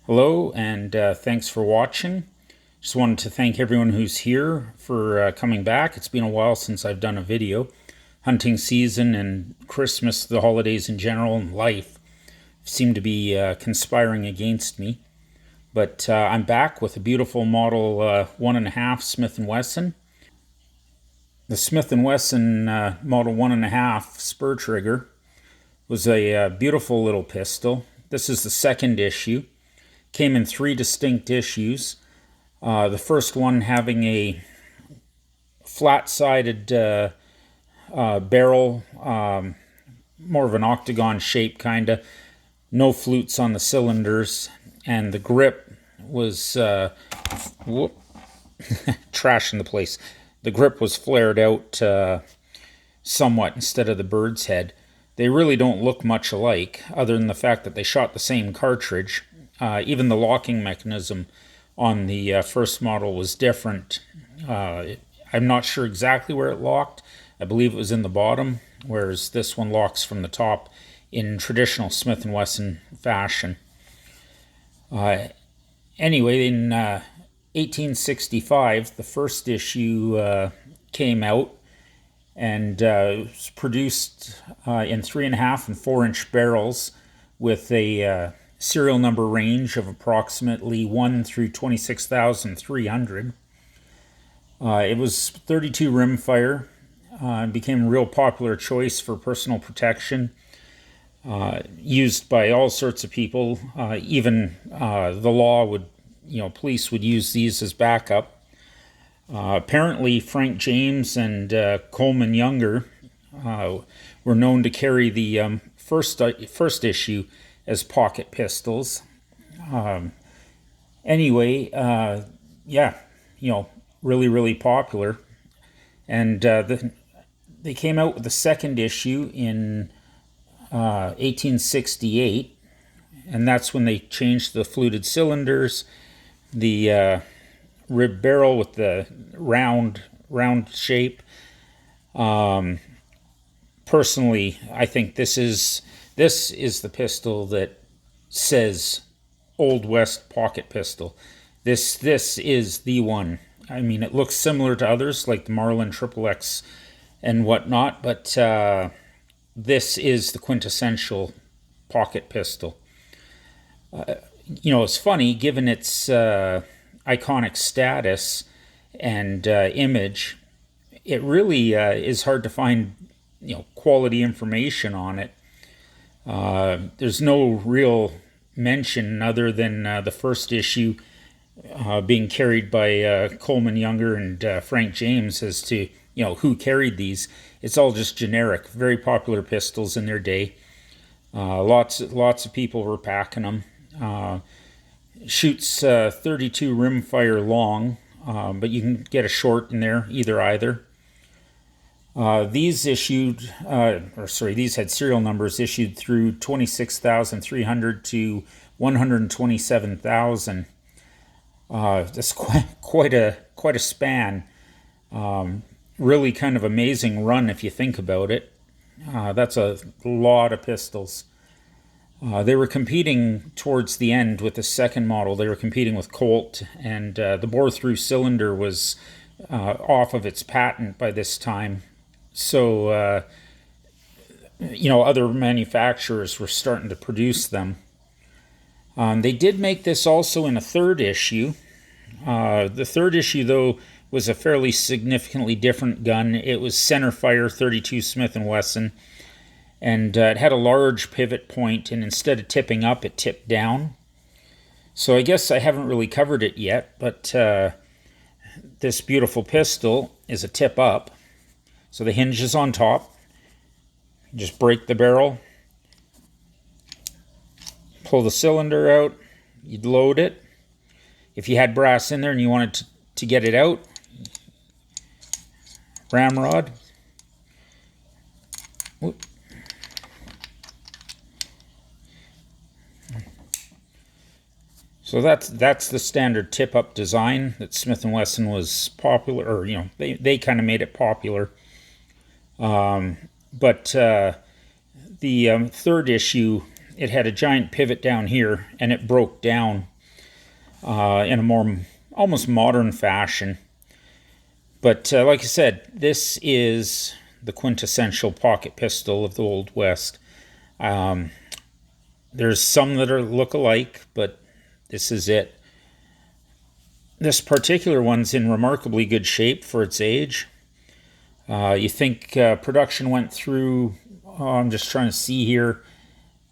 Hello, and thanks for watching. Just wanted to thank everyone who's here for coming back. It's been a while since I've done a video. Hunting season and Christmas, the holidays in general, and life seem to be conspiring against me. But I'm back with a beautiful Model 1.5 Smith & Wesson. The Smith & Wesson Model 1.5 spur trigger was a beautiful little pistol. This is the second issue. Came in 3 distinct issues. The first one having a flat-sided barrel, more of an octagon shape kinda, no flutes on the cylinders, and the grip was trash in the place. The grip was flared out somewhat instead of the bird's head. They really don't look much alike, other than the fact that they shot the same cartridge. Even the locking mechanism on the first model was different. I'm not sure exactly where it locked. I believe it was in the bottom, whereas this one locks from the top in traditional Smith & Wesson fashion. Anyway, in 1865, the first issue came out and was produced in 3.5 and 4-inch barrels with a serial number range of approximately 1 through 26,300. It was 32 rimfire and became a real popular choice for personal protection, used by all sorts of people. Even the law would, police would use these as backup. Apparently, Frank James and Coleman Younger were known to carry the first issue as pocket pistols. Anyway, really popular. And they came out with the second issue in 1868, and that's when they changed the fluted cylinders, the rib barrel with the round shape. Personally, I think this is the pistol that says Old West pocket pistol. This is the one. I mean, it looks similar to others like the Marlin XXX and whatnot, but this is the quintessential pocket pistol. It's funny, given its iconic status and image, it really is hard to find quality information on it. There's no real mention other than the first issue being carried by Coleman Younger and Frank James as to who carried these. It's all just generic, very popular pistols in their day. Lots of people were packing them. Shoots 32 rimfire long, but you can get a short in there, either. These had serial numbers issued through 26,300 to 127,000. That's quite a span. Really kind of amazing run if you think about it. That's a lot of pistols. They were competing towards the end with the second model. They were competing with Colt, and the bore-through cylinder was off of its patent by this time. So, other manufacturers were starting to produce them. They did make this also in a third issue. The third issue, though, was a fairly significantly different gun. It was centerfire 32 Smith & Wesson, and it had a large pivot point, and instead of tipping up, it tipped down. So I guess I haven't really covered it yet, but this beautiful pistol is a tip up. So the hinge is on top. Just break the barrel, pull the cylinder out, you'd load it. If you had brass in there and you wanted to get it out, ramrod. Whoop. So that's the standard tip-up design that Smith & Wesson was popular, or they kind of made it popular. But the third issue, it had a giant pivot down here, and it broke down in a more almost modern fashion. But like I said, this is the quintessential pocket pistol of the Old West. There's some that look alike, but this is it. This particular one's in remarkably good shape for its age. You think production went through, I'm just trying to see here,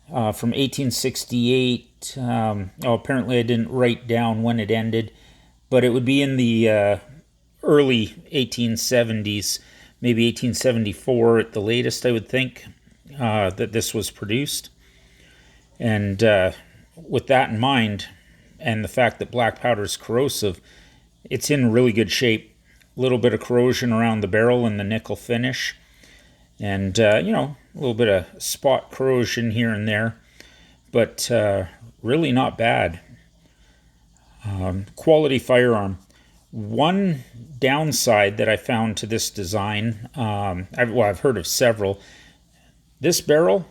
from 1868. Apparently I didn't write down when it ended, but it would be in the early 1870s, maybe 1874 at the latest, I would think, that this was produced. And with that in mind, and the fact that black powder is corrosive, it's in really good shape. A little bit of corrosion around the barrel and the nickel finish, and a little bit of spot corrosion here and there, but really not bad. Quality firearm. One downside that I found to this design, I've heard of several. This barrel,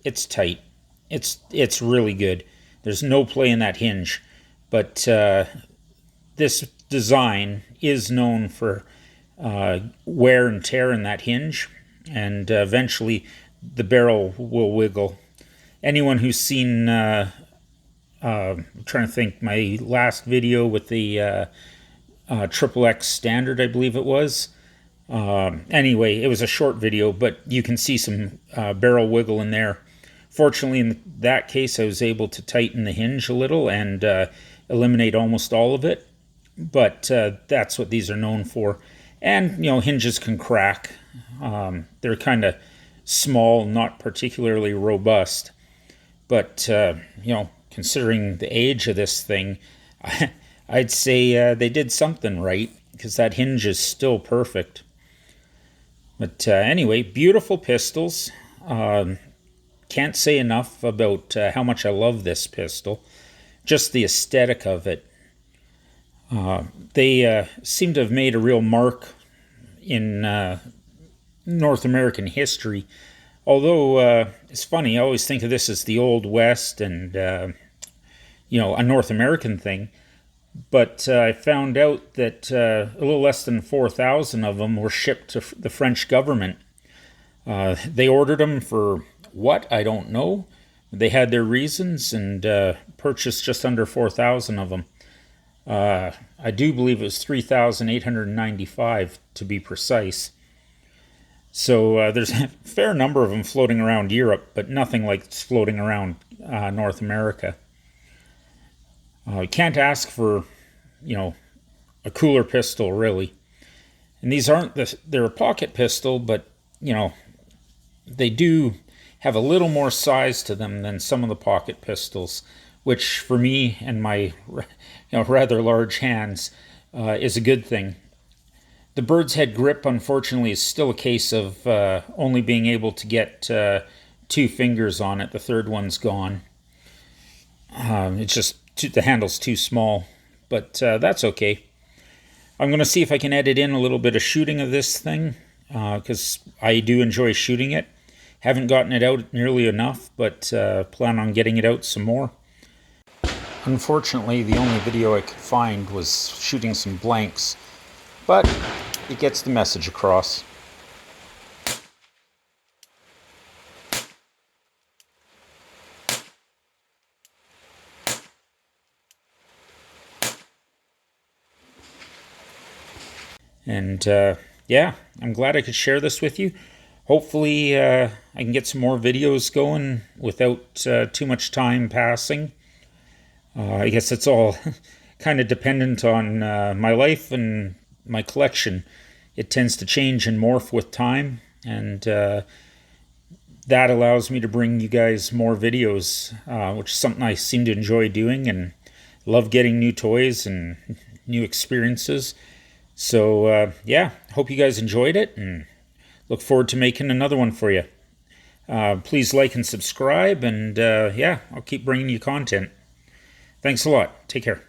it's tight. It's really good. There's no play in that hinge, but this design is known for wear and tear in that hinge, and eventually the barrel will wiggle. Anyone who's seen, I'm trying to think, my last video with the XXX standard, I believe it was. Anyway, it was a short video, but you can see some barrel wiggle in there. Fortunately, in that case, I was able to tighten the hinge a little and eliminate almost all of it. But that's what these are known for. And, hinges can crack. They're kind of small, not particularly robust. But, considering the age of this thing, I'd say they did something right, because that hinge is still perfect. But anyway, beautiful pistols. Can't say enough about how much I love this pistol. Just the aesthetic of it. They seem to have made a real mark in North American history. Although it's funny, I always think of this as the Old West and a North American thing. But I found out that a little less than 4,000 of them were shipped to the French government. They ordered them for what? I don't know. They had their reasons and purchased just under 4,000 of them. I do believe it was 3,895 to be precise. So there's a fair number of them floating around Europe, but nothing like it's floating around North America. You can't ask for, a cooler pistol, really. And these aren't, they're a pocket pistol, but, they do have a little more size to them than some of the pocket pistols, which for me and my rather large hands is a good thing. The bird's head grip, unfortunately, is still a case of only being able to get 2 fingers on it. The third one's gone. It's just the handle's too small, but that's okay. I'm going to see if I can edit in a little bit of shooting of this thing, because I do enjoy shooting it. Haven't gotten it out nearly enough, but plan on getting it out some more. Unfortunately, the only video I could find was shooting some blanks, but it gets the message across. And yeah, I'm glad I could share this with you. Hopefully I can get some more videos going without too much time passing. I guess it's all kind of dependent on my life and my collection. It tends to change and morph with time, and that allows me to bring you guys more videos, which is something I seem to enjoy doing and love getting new toys and new experiences. So yeah, hope you guys enjoyed it and look forward to making another one for you. Please like and subscribe, and yeah, I'll keep bringing you content. Thanks a lot. Take care.